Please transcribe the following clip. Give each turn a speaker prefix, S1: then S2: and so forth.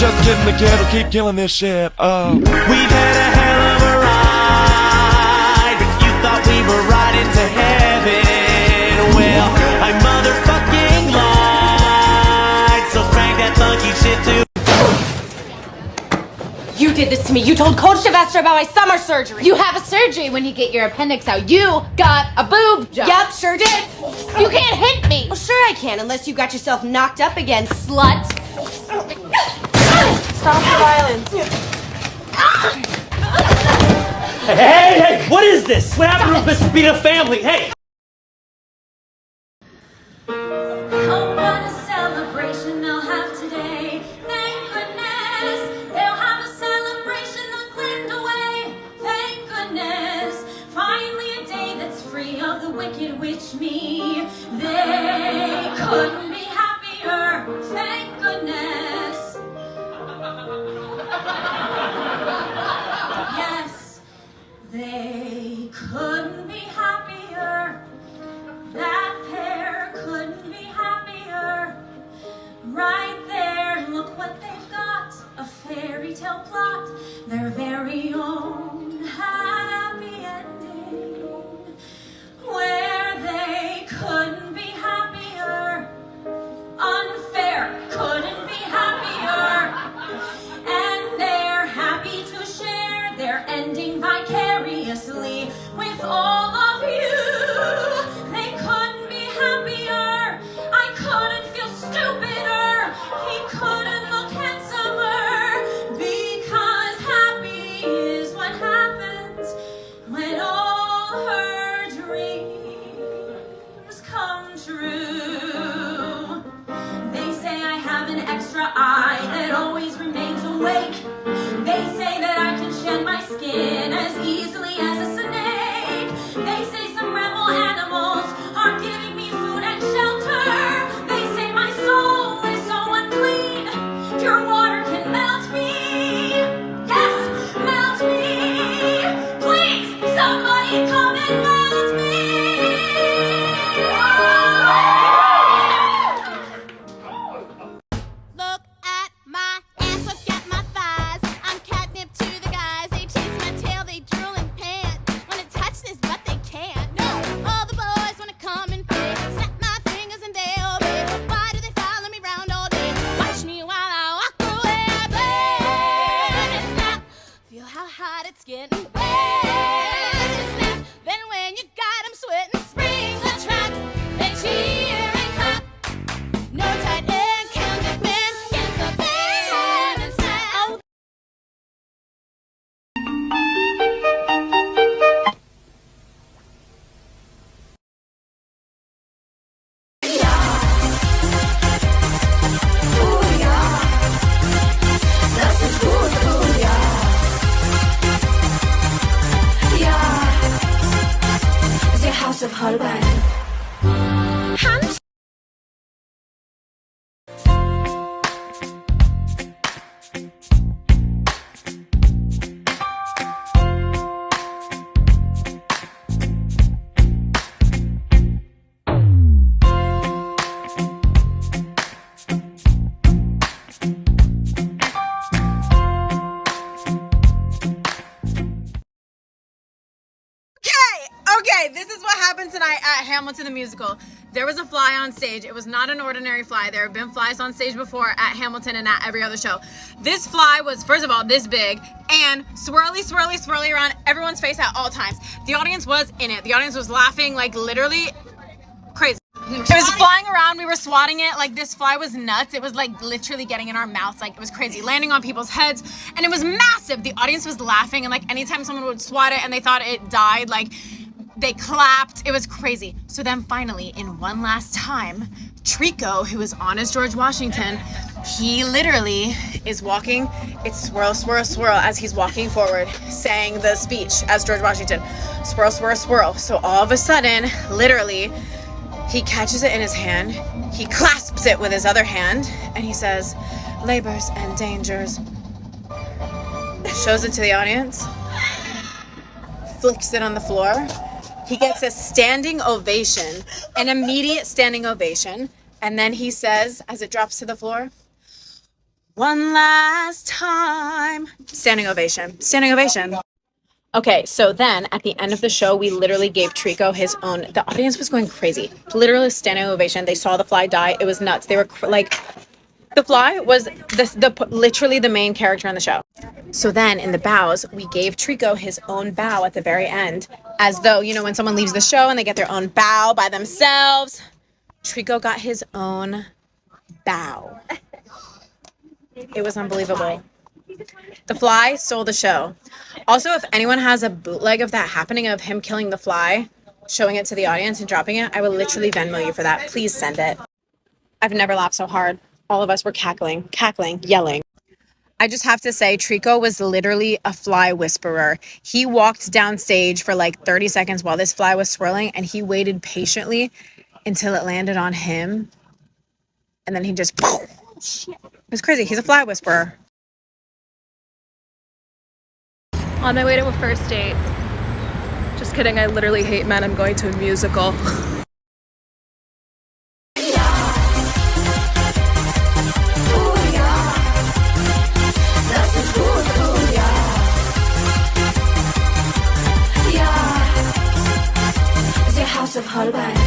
S1: just getting the ghetto, keep killing this shit.
S2: We've had a hell of a ride, but you thought we were riding to heaven. Well, I motherfucking lied. So crank that funky shit to.
S3: You did this to me. You told Coach Sylvester about my summer surgery.
S4: You have a surgery when you get your appendix out. You got a boob job.
S3: Yep, sure did.
S4: You can't hit me.
S3: Well, sure I can, unless you got yourself knocked up again, slut. Stop the violence.
S2: Hey, what is this? What happened to this beat of family? Hey!
S5: Oh, what a celebration they'll have today. Thank goodness. They'll have a celebration they'll cleaned away. Thank goodness. Finally a day that's free of the wicked witch me. They couldn't be happier. Thank goodness. Yes, they couldn't be happier. That pair couldn't be happier. Right there, look what they've got. A fairy tale plot. Their very own happy ending. Where they couldn't be happier. Unfair couldn't be happier. And they're happy to share their ending vicariously with all of you. They couldn't be happier. I couldn't feel stupider. He couldn't look handsomer. Because happy is what happens when all her dreams come true. They say I have an extra eye that always remains awake. They say that I can shed my skin as easily as a snake. They say some rebel animals are giving me food and shelter. They say my soul is so unclean. Pure water can melt me. Yes, melt me. Please, somebody come and melt me.
S6: Look at my ass, look at my thighs. I'm catnip to the guys. They tease my tail, they drool and pant. Wanna touch this, but they can't. No, all the boys wanna come and play. Snap my fingers and they obey. Why do they follow me round all day? Watch me while I walk away. I burn and snap. Feel how hot it's getting. Burn and snap. Then when you got 'em sweating, spring the trap. They cheer and clap. No tight end can defend against the band and snap. Oh.
S5: House of Holbein.
S7: Okay, this is what happened tonight at Hamilton the Musical. There was a fly on stage. It was not an ordinary fly. There have been flies on stage before at Hamilton and at every other show. This fly was, first of all, this big and swirly, swirly, swirly around everyone's face at all times. The audience was in it. The audience was laughing like literally crazy. It was flying around. We were swatting it. Like, this fly was nuts. It was like literally getting in our mouths. Like, it was crazy, landing on people's heads, and it was massive. The audience was laughing, and like anytime someone would swat it and they thought it died, like they clapped. It was crazy. So then finally, in one last time, Trico, who is on as George Washington, he literally is walking. It's swirl, swirl, swirl as he's walking forward, saying the speech as George Washington. Swirl, swirl, swirl. So all of a sudden, literally, he catches it in his hand, he clasps it with his other hand, and he says, labors and dangers. Shows it to the audience, flicks it on the floor. He gets a standing ovation, an immediate standing ovation, and then he says, as it drops to the floor, One last time. Standing ovation. Standing ovation. Okay, so then at the end of the show, we literally gave Trico his own. The audience was going crazy. Literally standing ovation. They saw the fly die. It was nuts. They were like, the fly was literally the main character in the show. So then in the bows, we gave Trico his own bow at the very end, as though, you know, when someone leaves the show and they get their own bow by themselves, Trico got his own bow. It was unbelievable. The fly stole the show. Also, if anyone has a bootleg of that happening, of him killing the fly, showing it to the audience and dropping it, I will literally Venmo you for that. Please send it. I've never laughed so hard. All of us were cackling, yelling. I just have to say, Trico was literally a fly whisperer. He walked downstage for like 30 seconds while this fly was swirling, and he waited patiently until it landed on him. And then he just, it was crazy. He's a fly whisperer.
S8: On my way to a first date. Just kidding, I literally hate men. I'm going to a musical.
S5: House of Holbein.